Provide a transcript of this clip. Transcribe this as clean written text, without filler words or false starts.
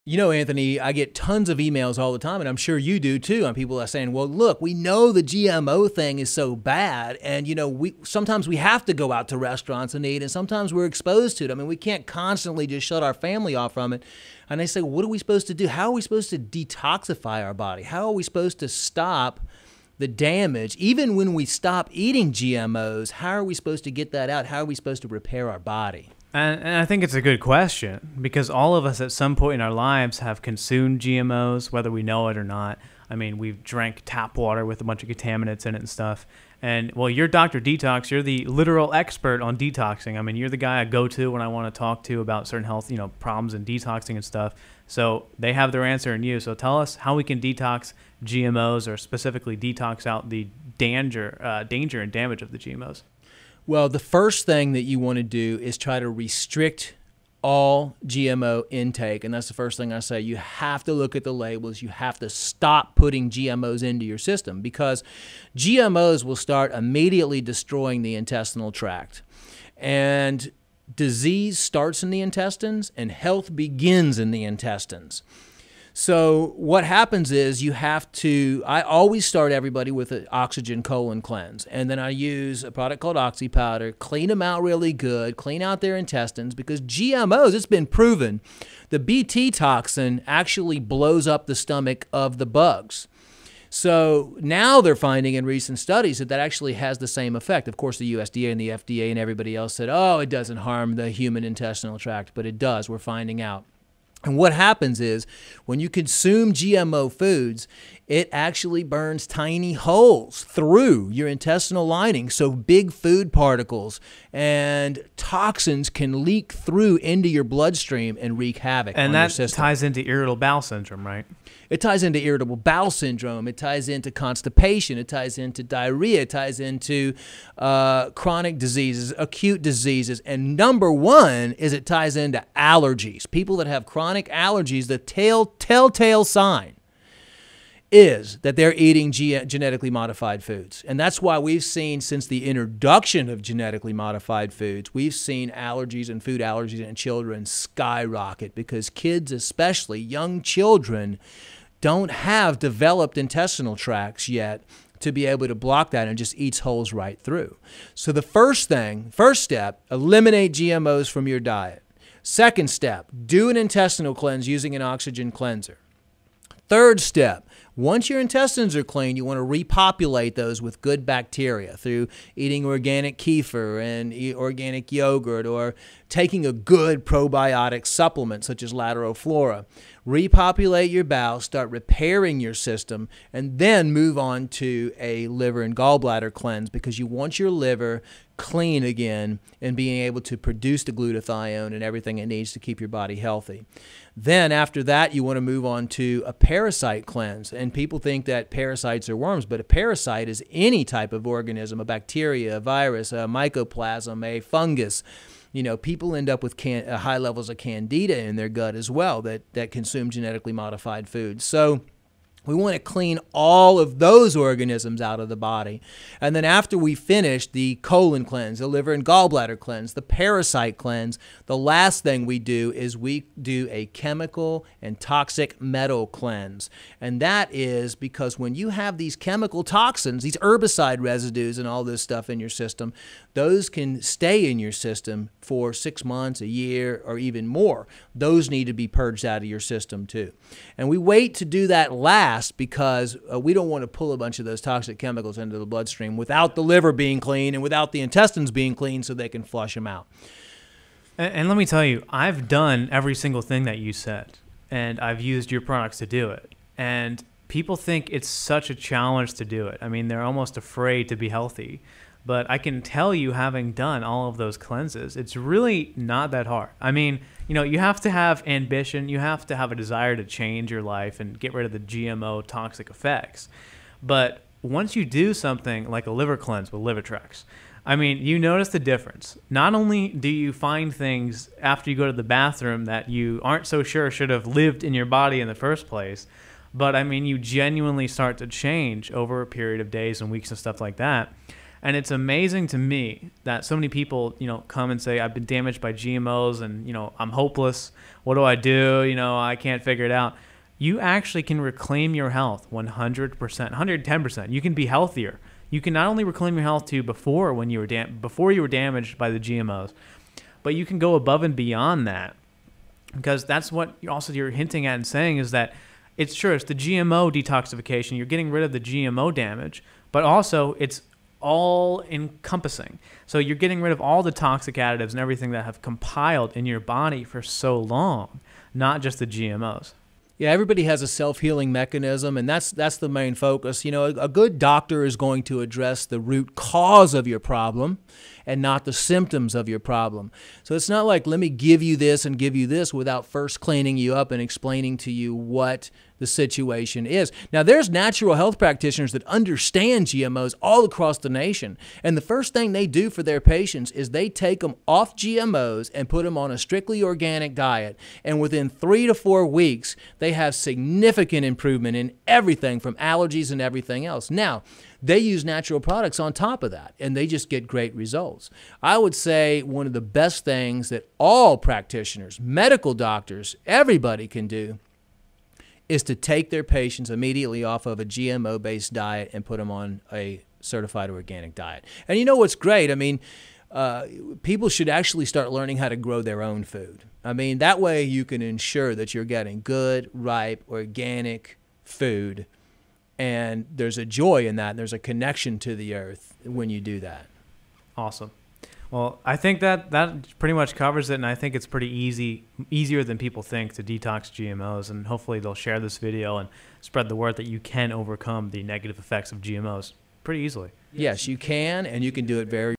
You know, Anthony, I get tons of emails all the time, and I'm sure you do too, on people that are saying, well, look, we know the GMO thing is so bad, and, you know, sometimes we have to go out to restaurants and eat, and sometimes we're exposed to it. I mean, we can't constantly just shut our family off from it. And they say, well, what are we supposed to do? How are we supposed to detoxify our body? How are we supposed to stop the damage? Even when we stop eating GMOs, how are we supposed to get that out? How are we supposed to repair our body? And I think it's a good question, because all of us at some point in our lives have consumed GMOs, whether we know it or not. I mean, we've drank tap water with a bunch of contaminants in it and stuff. And, well, you're Dr. Detox. You're the literal expert on detoxing. I mean, you're the guy I go to when I want to talk to about certain health, problems and detoxing and stuff. So they have their answer in you. So tell us how we can detox GMOs, or specifically detox out the danger and damage of the GMOs. Well, the first thing that you want to do is try to restrict all GMO intake. And that's the first thing I say. You have to look at the labels. You have to stop putting GMOs into your system, because GMOs will start immediately destroying the intestinal tract. And disease starts in the intestines, and health begins in the intestines. So what happens is I always start everybody with an oxygen colon cleanse. And then I use a product called Oxy Powder, clean them out really good, clean out their intestines, because GMOs, it's been proven, the Bt toxin actually blows up the stomach of the bugs. So now they're finding in recent studies that actually has the same effect. Of course, the USDA and the FDA and everybody else said, oh, it doesn't harm the human intestinal tract, but it does. We're finding out. And what happens is, when you consume GMO foods, it actually burns tiny holes through your intestinal lining. So big food particles and toxins can leak through into your bloodstream and wreak havoc on your system. And that ties into irritable bowel syndrome, right? It ties into irritable bowel syndrome. It ties into constipation. It ties into diarrhea. It ties into chronic diseases, acute diseases. And number one is it ties into allergies. People that have chronic allergies, the telltale sign is that they're eating genetically modified foods. And that's why we've seen, since the introduction of genetically modified foods, we've seen allergies and food allergies in children skyrocket, because kids, especially young children, don't have developed intestinal tracts yet to be able to block that, and just eats holes right through. So the first step, eliminate GMOs from your diet. Second step, do an intestinal cleanse using an oxygen cleanser. Third step, once your intestines are clean, you want to repopulate those with good bacteria through eating organic kefir and organic yogurt, or taking a good probiotic supplement such as Lateral Flora. Repopulate your bowels, start repairing your system, and then move on to a liver and gallbladder cleanse, because you want your liver clean again and being able to produce the glutathione and everything it needs to keep your body healthy. Then after that, you want to move on to a parasite cleanse. And people think that parasites are worms, but a parasite is any type of organism, a bacteria, a virus, a mycoplasm, a fungus. People end up with high levels of candida in their gut as well that consume genetically modified foods. So we want to clean all of those organisms out of the body. And then after we finish the colon cleanse, the liver and gallbladder cleanse, the parasite cleanse, the last thing we do is we do a chemical and toxic metal cleanse. And that is because when you have these chemical toxins, these herbicide residues and all this stuff in your system, those can stay in your system for 6 months, a year, or even more. Those need to be purged out of your system too. And we wait to do that last because we don't want to pull a bunch of those toxic chemicals into the bloodstream without the liver being clean and without the intestines being clean, so they can flush them out. And let me tell you, I've done every single thing that you said, and I've used your products to do it. And people think it's such a challenge to do it. I mean, they're almost afraid to be healthy. But I can tell you, having done all of those cleanses, it's really not that hard. I mean, you have to have ambition. You have to have a desire to change your life and get rid of the GMO toxic effects. But once you do something like a liver cleanse with Livertrex, I mean, you notice the difference. Not only do you find things after you go to the bathroom that you aren't so sure should have lived in your body in the first place, but I mean, you genuinely start to change over a period of days and weeks and stuff like that. And it's amazing to me that so many people, come and say, I've been damaged by GMOs and, I'm hopeless. What do I do? I can't figure it out. You actually can reclaim your health 100%, 110%. You can be healthier. You can not only reclaim your health to before you were damaged by the GMOs, but you can go above and beyond that, because that's what you're hinting at and saying is that it's the GMO detoxification. You're getting rid of the GMO damage, but also it's all encompassing. So you're getting rid of all the toxic additives and everything that have compiled in your body for so long, not just the GMOs. Yeah, everybody has a self-healing mechanism, and that's the main focus. A good doctor is going to address the root cause of your problem and not the symptoms of your problem. So it's not like, let me give you this and give you this without first cleaning you up and explaining to you what the situation is. Now, there's natural health practitioners that understand GMOs all across the nation. And the first thing they do for their patients is they take them off GMOs and put them on a strictly organic diet. And within 3 to 4 weeks, they have significant improvement in everything from allergies and everything else. Now, they use natural products on top of that, and they just get great results. I would say one of the best things that all practitioners, medical doctors, everybody can do is to take their patients immediately off of a GMO-based diet and put them on a certified organic diet. And you know what's great? I mean, people should actually start learning how to grow their own food. I mean, that way you can ensure that you're getting good, ripe, organic food. And there's a joy in that. And there's a connection to the earth when you do that. Awesome. Well, I think that pretty much covers it, and I think it's pretty easier than people think to detox GMOs, and hopefully they'll share this video and spread the word that you can overcome the negative effects of GMOs pretty easily. Yes, you can, and you can do it very